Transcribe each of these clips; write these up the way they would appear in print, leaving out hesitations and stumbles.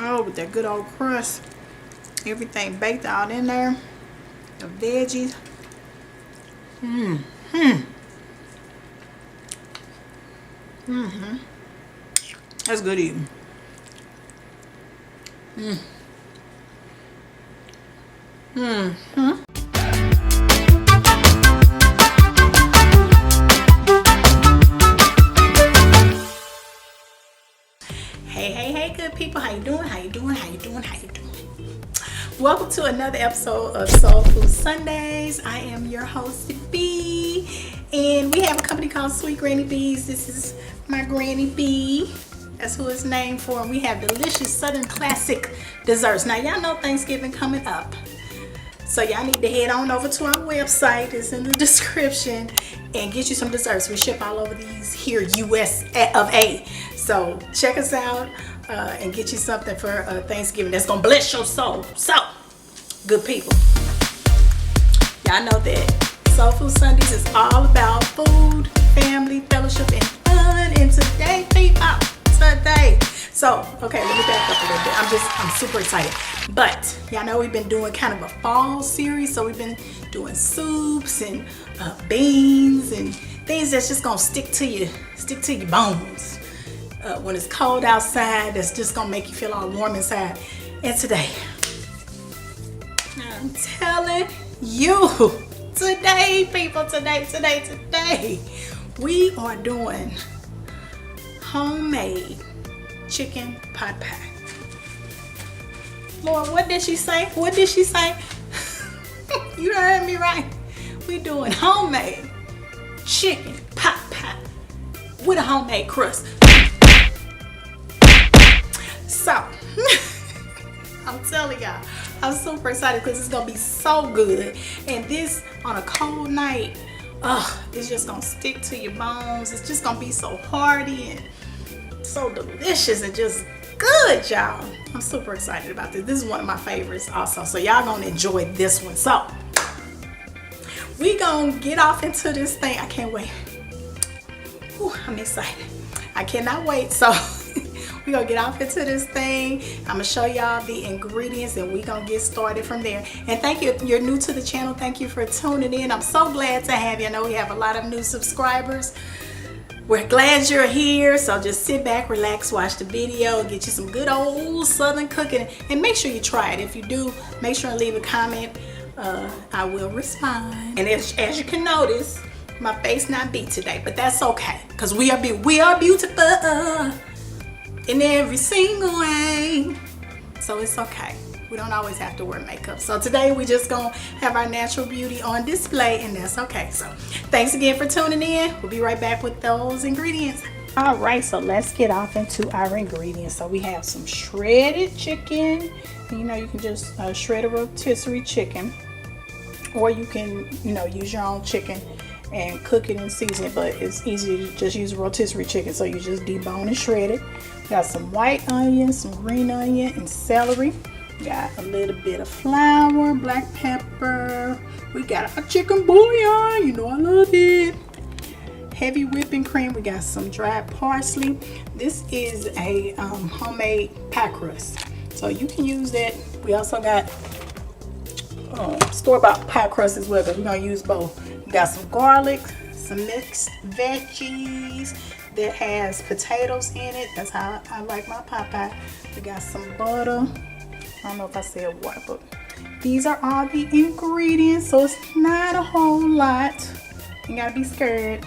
Oh, with that good old crust. Everything baked out in there. The veggies. That's good eating. Hey, good people. How you doing? Welcome to another episode of Soul Food Sundays. I am your host, B, and we have a company called Sweet Granny B's. This is my Granny B. That's who it's named for. And we have delicious Southern classic desserts. Now, y'all know Thanksgiving coming up. So y'all need to head on over to our website. It's in the description. And get you some desserts. We ship all over these here, US of A. So check us out and get you something for Thanksgiving that's going to bless your soul. So, good people. Y'all know that Soul Food Sundays is all about food, family, fellowship, and fun. And today, people, today. So, okay, let me back up a little bit. I'm super excited. But y'all know we've been doing kind of a fall series. So we've been doing soups and beans and things that's just gonna stick to your bones when it's cold outside. That's just gonna make you feel all warm inside. And today, I'm telling you, today, people, today, we are doing homemade chicken pot pie. Lord, what did she say? You heard me right. We doing homemade chicken pot pie with a homemade crust. So, I'm telling y'all, I'm super excited because it's going to be so good. And this on a cold night, it's just going to stick to your bones. It's just going to be so hearty and so delicious and just good, y'all. I'm super excited about this. This is one of my favorites also. So y'all going to enjoy this one. So, we going to get off into this thing. I can't wait. Ooh, I'm excited. I cannot wait. So, we're going to get off into this thing. I'm going to show y'all the ingredients and we're going to get started from there. And thank you if you're new to the channel. Thank you for tuning in. I'm so glad to have you. I know we have a lot of new subscribers. We're glad you're here. So just sit back, relax, watch the video, get you some good old Southern cooking. And make sure you try it. If you do, make sure and leave a comment. I will respond. And as you can notice, my face not beat today. But that's okay. Because we are beautiful in every single way. So it's okay. We don't always have to wear makeup. So today we just gonna have our natural beauty on display, and that's okay. So thanks again for tuning in. We'll be right back with those ingredients. All right, so let's get off into our ingredients. So we have some shredded chicken. You know, you can just shred a rotisserie chicken, or you can, use your own chicken and cook it and season it, but it's easy to just use rotisserie chicken. So you just debone and shred it. Got some white onion, some green onion, and celery. Got a little bit of flour, black pepper. We got our chicken bouillon. You know I love it. Heavy whipping cream. We got some dried parsley. This is a homemade pie crust, so you can use that. We also got store-bought pie crust as well, because we're gonna use both. We got some garlic, some mixed veggies that has potatoes in it. That's how I like my pie. We got some butter. I don't know if I said what, but these are all the ingredients, so it's not a whole lot. You gotta be scared.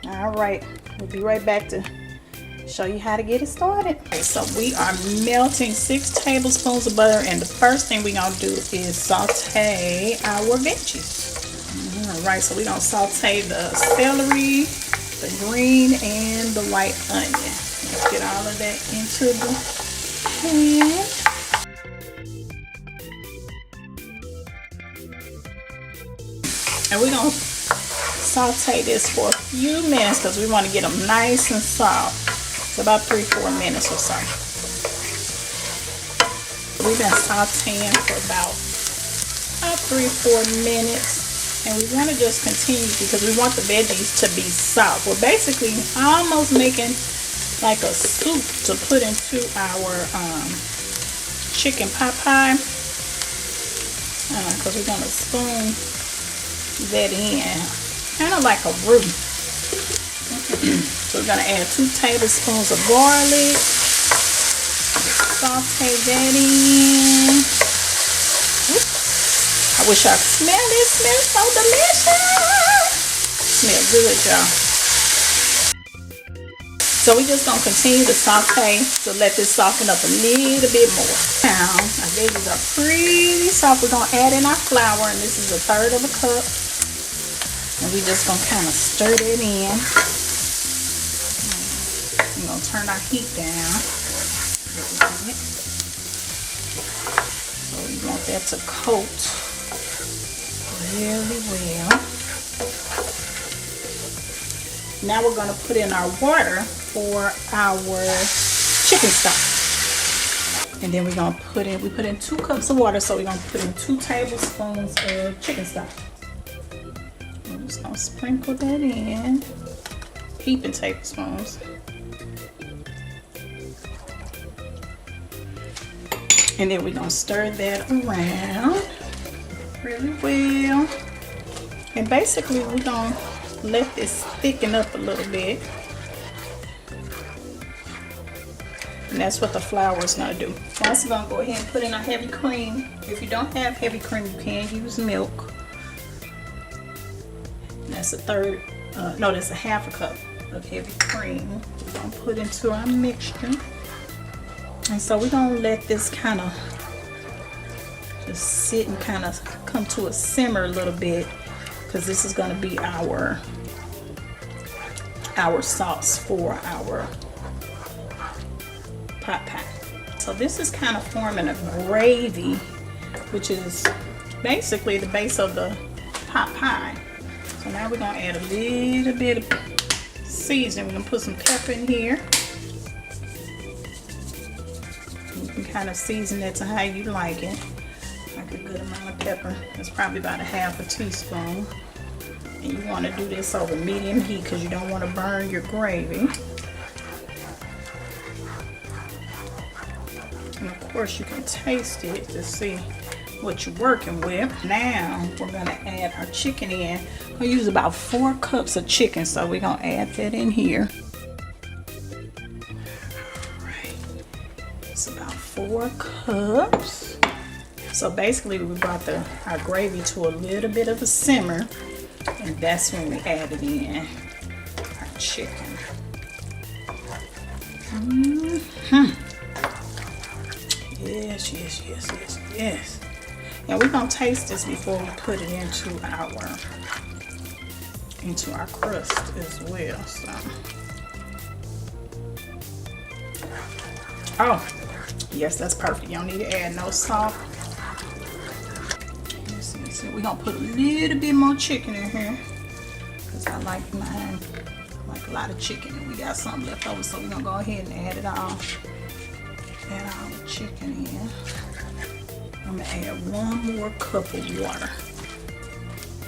All right, we'll be right back to show you how to get it started. Okay, so we are melting 6 tablespoons of butter, and the first thing we're gonna do is saute our veggies. All right, so we're gonna saute the celery, the green, and the white onion. Let's get all of that into the pan. And we're going to saute this for a few minutes because we want to get them nice and soft. It's about 3-4 minutes or so. We've been sauteing for about 3-4 minutes. And we want to just continue because we want the veggies to be soft. We're basically almost making like a soup to put into our chicken pot pie, because we're gonna spoon that in, kind of like a roux. So we're gonna add 2 tablespoons of garlic, saute that in. I wish I could smell it. It smells so delicious. Smells good, y'all. So we're just gonna continue to saute to let this soften up a little bit more. Now our veggies are pretty soft. We're gonna add in our flour, and this is 1/3 of a cup. And we're just gonna kind of stir it in. We're gonna turn our heat down. So we want that to coat really well. Now we're going to put in our water for our chicken stock. And then we're going to put in 2 cups of water, so we're going to put in 2 tablespoons of chicken stock. I'm just going to sprinkle that in. Heaping tablespoons. And then we're going to stir that around really well. And basically we're going to let this thicken up a little bit. And that's what the flour is going to do. Now we're going to go ahead and put in our heavy cream. If you don't have heavy cream, you can use milk. And that's that's 1/2 cup of heavy cream. We're going to put into our mixture. And so we're going to let this kind of just sit and kind of come to a simmer a little bit, because this is going to be our sauce for our pot pie. So this is kind of forming a gravy, which is basically the base of the pot pie. So now we're going to add a little bit of seasoning. We're going to put some pepper in here. You can kind of season it to how you like it. Like a good amount of pepper. It's probably about 1/2 teaspoon. And you want to do this over medium heat because you don't want to burn your gravy. And of course you can taste it to see what you're working with. Now we're going to add our chicken in. We'll use about 4 cups of chicken, so we're going to add that in here. Alright, it's about 4 cups. So basically we brought our gravy to a little bit of a simmer, and that's when we added in our chicken. Yes, yes, yes, yes, yes. And we're gonna taste this before we put it into our crust as well. So, oh, yes, that's perfect. You don't need to add no salt. So we're gonna put a little bit more chicken in here, because I like mine, like a lot of chicken, and we got some left over, so we're gonna go ahead and add it all. Add all the chicken in. I'm gonna add 1 more cup of water,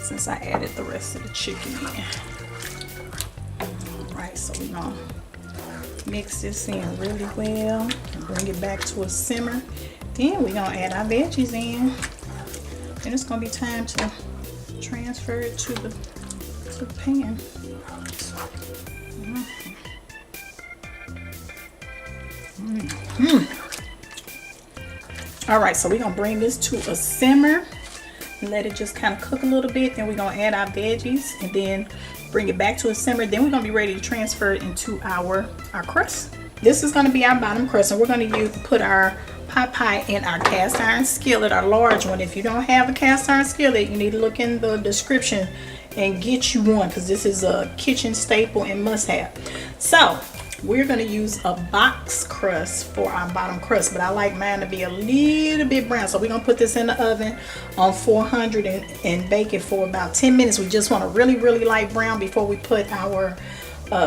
since I added the rest of the chicken in. Alright, so we're gonna mix this in really well and bring it back to a simmer. Then we're gonna add our veggies in. And it's gonna be time to transfer it to the pan. All right, so we're gonna bring this to a simmer and let it just kind of cook a little bit. Then we're gonna add our veggies and then bring it back to a simmer. Then we're gonna be ready to transfer it into our crust. This is gonna be our bottom crust, and we're gonna put our pot pie in our cast iron skillet, our large one. If you don't have a cast iron skillet, you need to look in the description and get you one, because this is a kitchen staple and must have. So we're going to use a box crust for our bottom crust, but I like mine to be a little bit brown. So we're going to put this in the oven on 400 and bake it for about 10 minutes. We just want a really, really light brown before we put our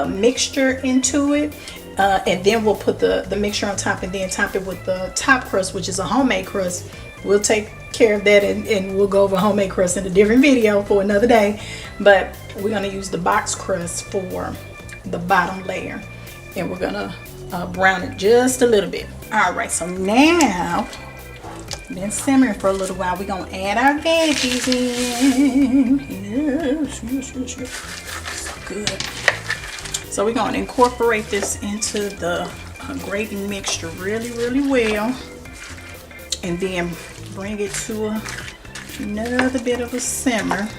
mixture into it. And then we'll put the mixture on top, and then top it with the top crust, which is a homemade crust. We'll take care of that, and we'll go over homemade crust in a different video for another day. But we're going to use the box crust for the bottom layer. and we're gonna brown it just a little bit. All right, so now been simmering for a little while. We're gonna add our veggies in. Yes. So good. So we're gonna incorporate this into the gravy mixture really well, and then bring it to another bit of a simmer.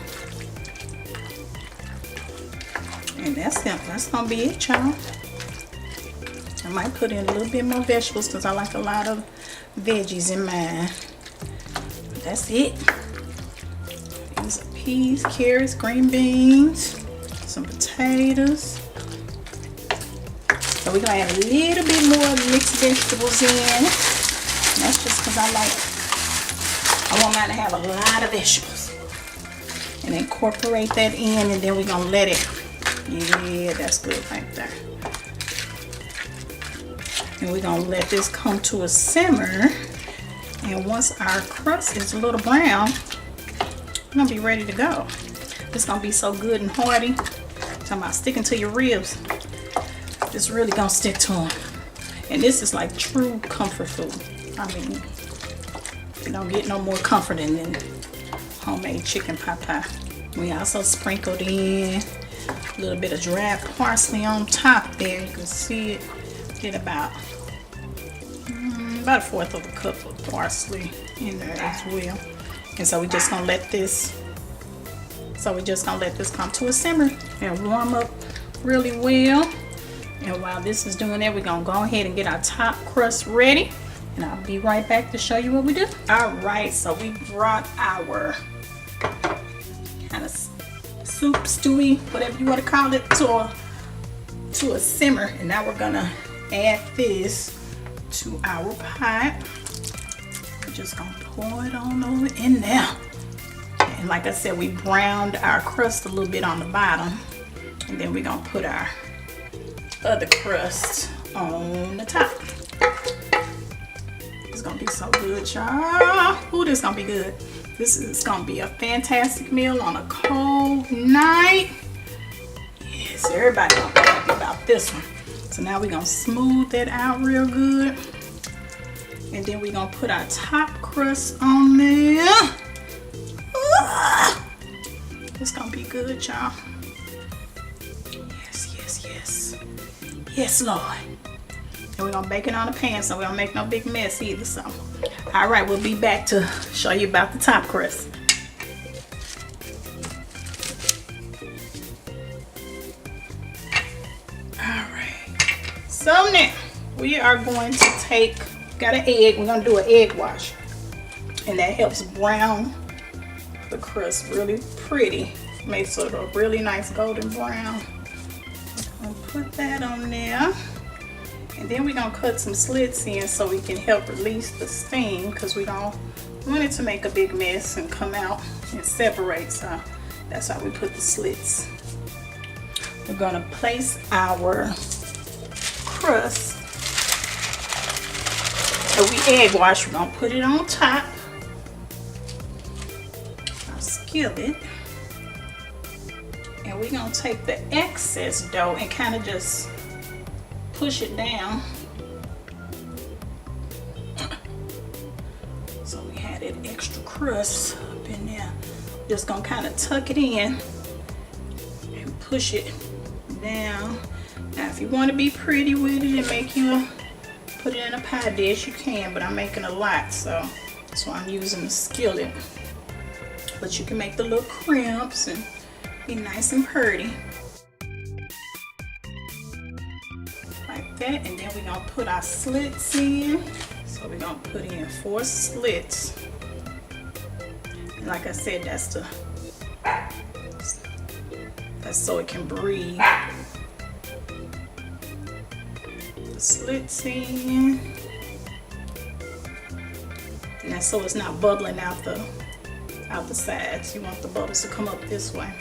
And that's gonna be it, y'all. I might put in a little bit more vegetables because I like a lot of veggies in mine. That's it. These are peas, carrots, green beans, some potatoes. So we're gonna add a little bit more mixed vegetables in. And that's just because I want mine to have a lot of vegetables. And incorporate that in, and then we're gonna let it. Yeah, that's good right there. And we're gonna let this come to a simmer. And once our crust is a little brown, we're gonna be ready to go. It's gonna be so good and hearty. Talking about sticking to your ribs. It's really gonna stick to them. And this is like true comfort food. I mean, you don't get no more comforting than homemade chicken pot pie. We also sprinkled in a little bit of dried parsley on top there. You can see it. Get about a fourth of a cup of parsley in there as well. And so we're just gonna let this come to a simmer and warm up really well. And while this is doing that, we're gonna go ahead and get our top crust ready, and I'll be right back to show you what we do. All right, so we brought our kind of soup, stewy, whatever you want to call it, to a simmer, and now we're gonna add this to our pot. We're just gonna pour it on over in there. And like I said, we browned our crust a little bit on the bottom, and then we're gonna put our other crust on the top. It's gonna be so good, y'all. Ooh, this is gonna be good. This is gonna be a fantastic meal on a cold night. Yes, everybody gonna be happy about this one. So now we're gonna smooth that out real good. And then we're gonna put our top crust on there. It's gonna be good, y'all. Yes. Yes, Lord. And we're gonna bake it on the pan so we don't make no big mess either. So, all right, we'll be back to show you about the top crust. So now we are going to got an egg, we're gonna do an egg wash. And that helps brown the crust really pretty. Makes it a really nice golden brown. I'll put that on there. And then we're gonna cut some slits in so we can help release the steam, because we don't want it to make a big mess and come out and separate. So that's how we put the slits. We're gonna place our crust that we egg wash. We're gonna put it on top. Our skillet. And we're gonna take the excess dough and kind of just push it down. So we had that extra crust up in there. Just gonna kind of tuck it in and push it down. Now if you want to be pretty with it and put it in a pie dish, you can, but I'm making a lot, so that's why I'm using the skillet. But you can make the little crimps and be nice and pretty. Like that, and then we're gonna put our slits in. So we're gonna put in 4 slits. And like I said, that's so it can breathe. Slits in, and that's so it's not bubbling out the sides. You want the bubbles to come up this way.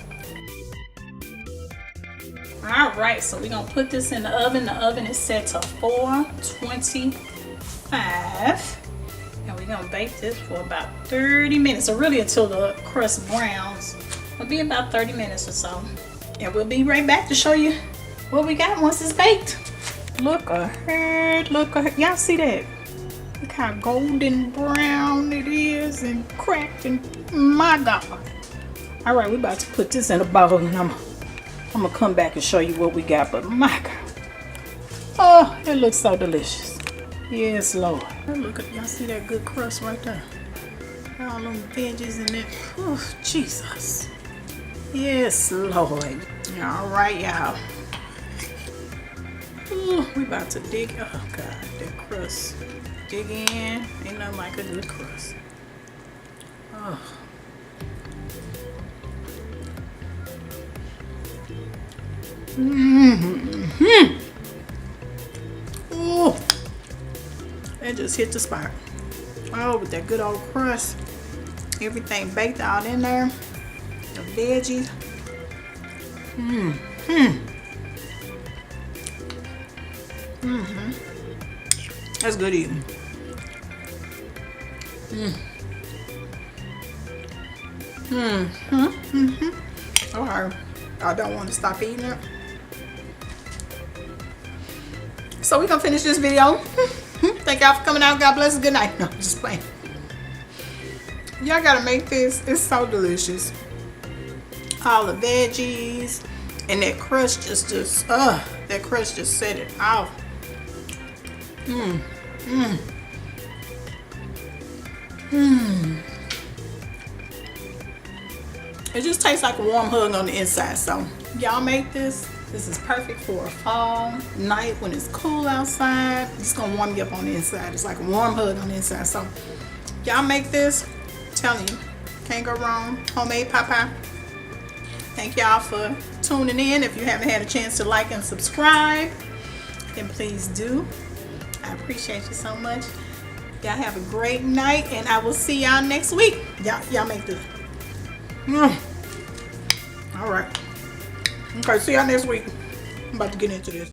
All right, so we're gonna put this in the oven. The oven is set to 425, and we're gonna bake this for about 30 minutes, or really until the crust browns. It'll be about 30 minutes or so, and we'll be right back to show you what we got once it's baked. Look ahead, look ahead. Y'all see that? Look how golden brown it is and cracked, and my God. All right, we're about to put this in a bowl, and I'm gonna come back and show you what we got. But my God, oh, it looks so delicious. Yes, Lord. Look at, y'all see that good crust right there? All them veggies in it. Oh, Jesus. Yes, Lord. All right, y'all. We about to dig. Oh God, that crust. Dig in. Ain't nothing like a good crust. Oh. Oh, that just hit the spot. Oh, with that good old crust. Everything baked out in there. The veggies. That's good eating. Alright, I don't want to stop eating it. So we're gonna finish this video. Thank y'all for coming out. God bless. Good night. No, I'm just playing. Y'all gotta make this. It's so delicious. All the veggies and that crust just that crust just set it off. It just tastes like a warm hug on the inside. So y'all make this. This is perfect for a fall night when it's cool outside. It's gonna warm you up on the inside. It's like a warm hug on the inside. So y'all make this. I'm telling you, can't go wrong. Homemade pot pie. Thank y'all for tuning in. If you haven't had a chance to like and subscribe, then please do. I appreciate you so much. Y'all have a great night, and I will see y'all next week. Y'all make this. All right. Okay, see y'all next week. I'm about to get into this.